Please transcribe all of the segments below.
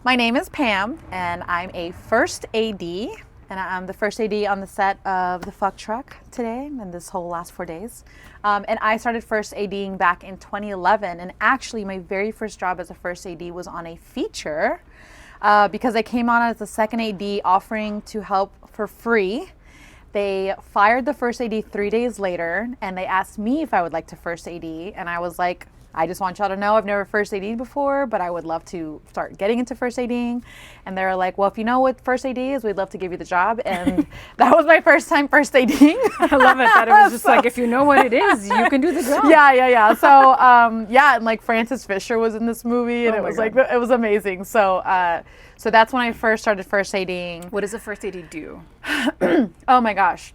My name is Pam, and I'm a first AD, and I'm the first AD on the set of The Fuck Truck today and this whole last 4 days. And I started first ADing back in 2011, and actually my very first job as a first AD was on a feature because I came on as the second AD offering to help for free. They fired the first AD 3 days later, and they asked me if I would like to first AD, and I was like, I just want y'all to know I've never first AD'd before, but I would love to start getting into first ADing. And they were like, well, if you know what first AD is, we'd love to give you the job. And that was my first time first ADing. I love it that it was just like, if you know what it is, you can do the job. Yeah. So, and like Frances Fisher was in this movie, and it was like, it was amazing. So, so that's when I first started first ADing. What does a first AD do? Oh my gosh.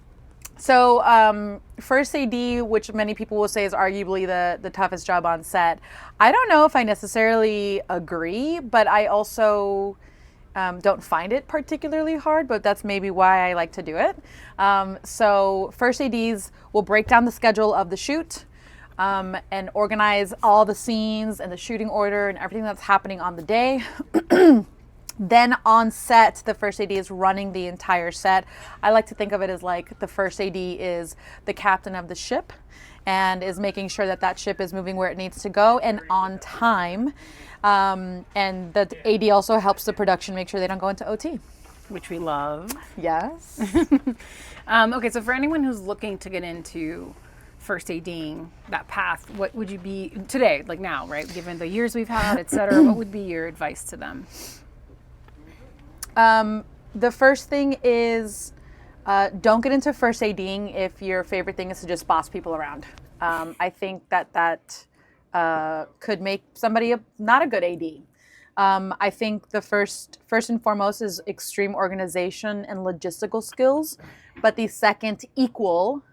So first AD, which many people will say is arguably the toughest job on set. I don't know if I necessarily agree, but I also don't find it particularly hard, but that's maybe why I like to do it. So first ADs will break down the schedule of the shoot and organize all the scenes and the shooting order and everything that's happening on the day. Then on set, the first AD is running the entire set. I like to think of it as like the first AD is the captain of the ship and is making sure that that ship is moving where it needs to go and on time. And the AD also helps the production make sure they don't go into OT. Which we love. Yes. Okay, so for anyone who's looking to get into first ADing, that path, what would you be today, like now, right? Given the years we've had, et cetera, what would be your advice to them? The first thing is don't get into first ADing if your favorite thing is to just boss people around. I think that could make somebody not a good AD. I think the first and foremost is extreme organization and logistical skills, but the second equal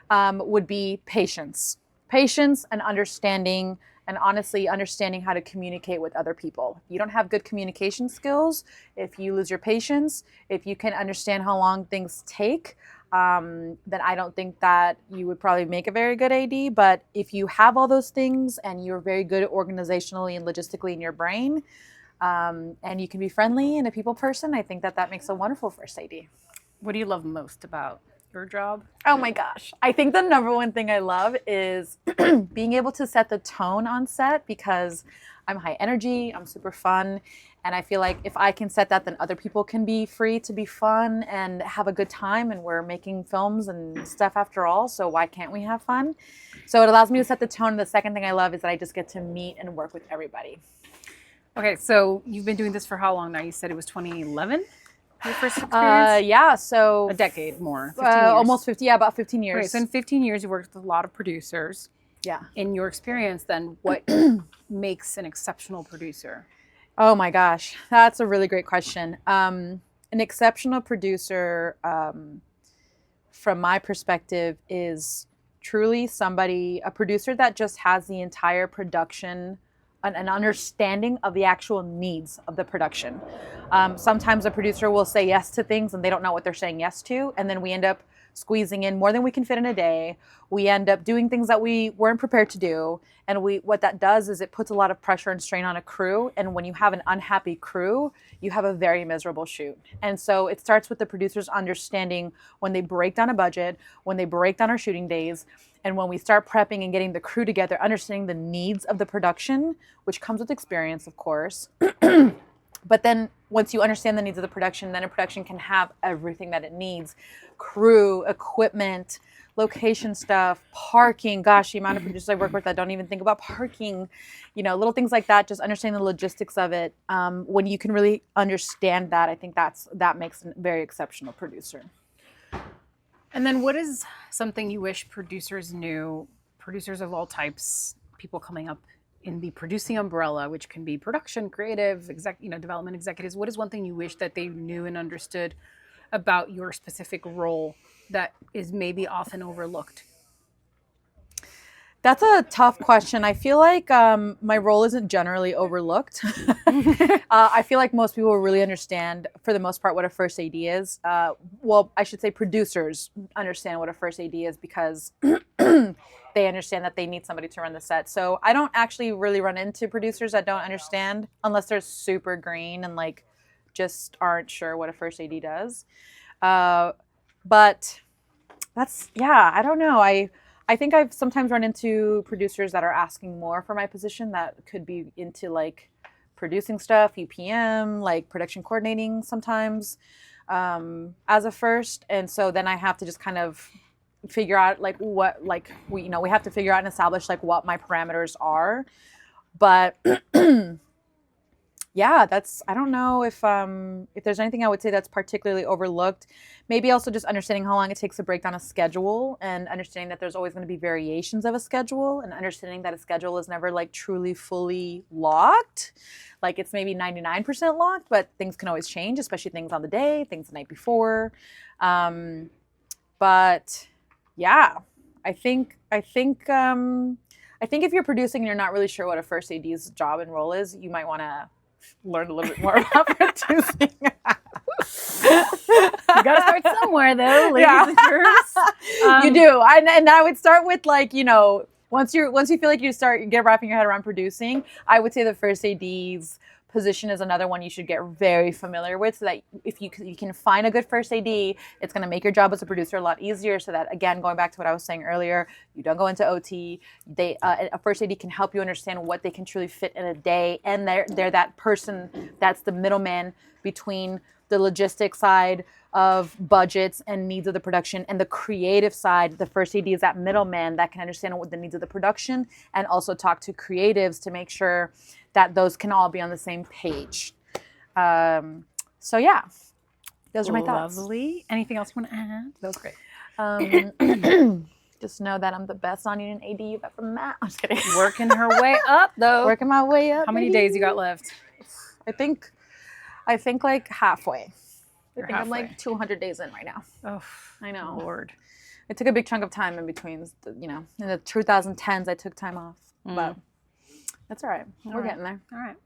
would be patience. Patience and understanding, and honestly understanding how to communicate with other people. If you don't have good communication skills, if you lose your patience, if you can understand how long things take, then I don't think that you would probably make a very good AD. But if you have all those things and you're very good organizationally and logistically in your brain, and you can be friendly and a people person, I think that makes a wonderful first AD. What do you love most about your job? Oh my gosh. I think the number one thing I love is being able to set the tone on set, because I'm high energy, I'm super fun, and I feel like if I can set that, then other people can be free to be fun and have a good time, and we're making films and stuff after all, so why can't we have fun? So it allows me to set the tone. The second thing I love is that I just get to meet and work with everybody. Okay, so you've been doing this for how long now? You said it was 2011? Your first experience? Yeah, so a decade more. 15 years. Almost 50, yeah, about 15 years. Okay, so in 15 years, you worked with a lot of producers. Yeah. In your experience, then, what makes an exceptional producer? Oh my gosh, that's a really great question. An exceptional producer, from my perspective, is truly a producer that just has the entire production, an understanding of the actual needs of the production. Sometimes a producer will say yes to things and they don't know what they're saying yes to, and then we end up squeezing in more than we can fit in a day. We end up doing things that we weren't prepared to do, and what that does is it puts a lot of pressure and strain on a crew, and when you have an unhappy crew, you have a very miserable shoot. And so it starts with the producers understanding when they break down a budget, when they break down our shooting days, and when we start prepping and getting the crew together, understanding the needs of the production, which comes with experience, of course. But then once you understand the needs of the production, then a production can have everything that it needs. Crew, equipment, location stuff, parking. Gosh, the amount of producers I work with that don't even think about parking, little things like that, just understanding the logistics of it. When you can really understand that, I think that makes a very exceptional producer. And then what is something you wish producers knew, producers of all types, people coming up in the producing umbrella, which can be production, creative, development executives? What is one thing you wish that they knew and understood about your specific role that is maybe often overlooked? That's a tough question. I feel like my role isn't generally overlooked. I feel like most people really understand, for the most part, what a first AD is. Well, I should say producers understand what a first AD is, because they understand that they need somebody to run the set. So I don't actually really run into producers that don't understand unless they're super green and like just aren't sure what a first AD does. But that's, yeah, I don't know. I think I've sometimes run into producers that are asking more for my position that could be into like producing stuff, UPM, like production coordinating sometimes as a first. And so then I have to just kind of figure out like what, like we have to figure out and establish like what my parameters are. But yeah, that's, I don't know if there's anything I would say that's particularly overlooked. Maybe also just understanding how long it takes to break down a schedule, and understanding that there's always going to be variations of a schedule, and understanding that a schedule is never like truly fully locked. Like it's maybe 99% locked, but things can always change, especially things on the day, things the night before. But yeah, I think if you're producing and you're not really sure what a first AD's job and role is, you might want to learn a little bit more about producing. You got to start somewhere, though, ladies and germs. You do, and I would start with like once you feel like you get wrapping your head around producing, I would say the first AD's position is another one you should get very familiar with, so that if you can find a good first AD, it's going to make your job as a producer a lot easier. So that, again, going back to what I was saying earlier, you don't go into OT. A first AD can help you understand what they can truly fit in a day, and they're that person that's the middleman between the logistics side of budgets and needs of the production and the creative side. The first AD is that middleman that can understand what the needs of the production and also talk to creatives to make sure that those can all be on the same page. So yeah, those are my thoughts. Lovely. Anything else you want to add? That was great. Just know that I'm the best non-union AD you've ever met. I'm just kidding. Working her way up, though. Working my way up. How many days you got left? I think like halfway. I think halfway. I'm like 200 days in right now. Oh, I know. Lord. It took a big chunk of time in between. In the 2010s, I took time off, but that's all right. We're getting there. All right.